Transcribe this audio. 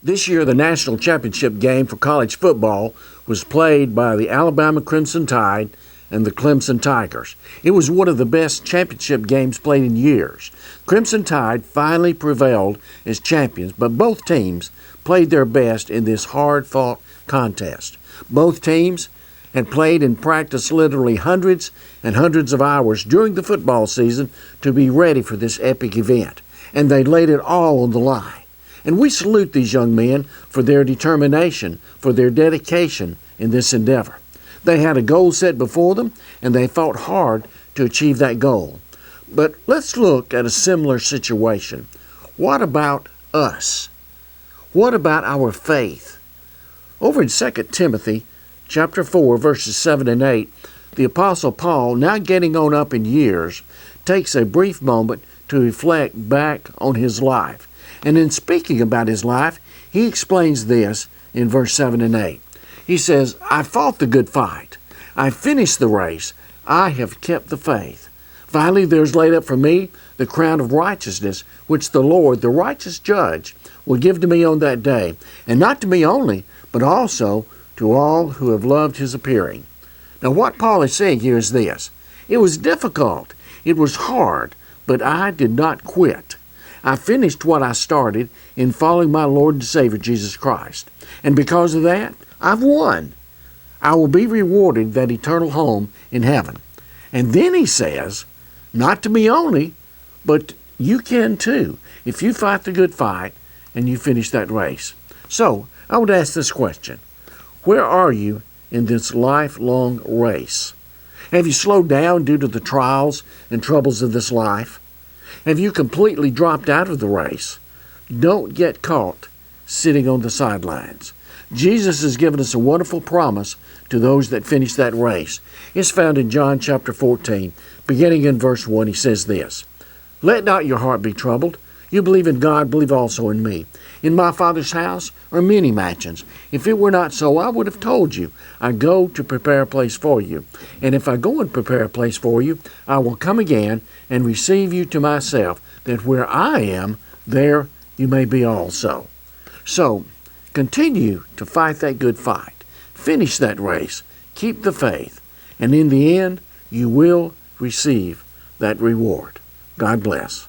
This year, the national championship game for college football was played by the Alabama Crimson Tide and the Clemson Tigers. It was one of the best championship games played in years. Crimson Tide finally prevailed as champions, but both teams played their best in this hard-fought contest. Both teams had played and practiced literally hundreds and hundreds of hours during the football season to be ready for this epic event, and they laid it all on the line. And we salute these young men for their determination, for their dedication in this endeavor. They had a goal set before them, and they fought hard to achieve that goal. But let's look at a similar situation. What about us? What about our faith? Over in 2 Timothy chapter 4, verses 7 and 8, the Apostle Paul, now getting on up in years, takes a brief moment to reflect back on his life. And in speaking about his life, he explains this in verse 7 and 8. He says, I fought the good fight. I finished the race. I have kept the faith. Finally, there is laid up for me the crown of righteousness, which the Lord, the righteous judge, will give to me on that day. And not to me only, but also to all who have loved his appearing. Now, what Paul is saying here is this. It was difficult. It was hard, but I did not quit. I finished what I started in following my Lord and Savior, Jesus Christ. And because of that, I've won. I will be rewarded that eternal home in heaven. And then he says, not to me only, but you can too, if you fight the good fight and you finish that race. So, I would ask this question. Where are you in this lifelong race? Have you slowed down due to the trials and troubles of this life? Have you completely dropped out of the race? Don't get caught sitting on the sidelines. Jesus has given us a wonderful promise to those that finish that race. It's found in John chapter 14, beginning in verse 1. He says this, Let not your heart be troubled. You believe in God, believe also in me. In my Father's house are many mansions. If it were not so, I would have told you. I go to prepare a place for you. And if I go and prepare a place for you, I will come again and receive you to myself, that where I am, there you may be also. So, continue to fight that good fight. Finish that race. Keep the faith. And in the end, you will receive that reward. God bless.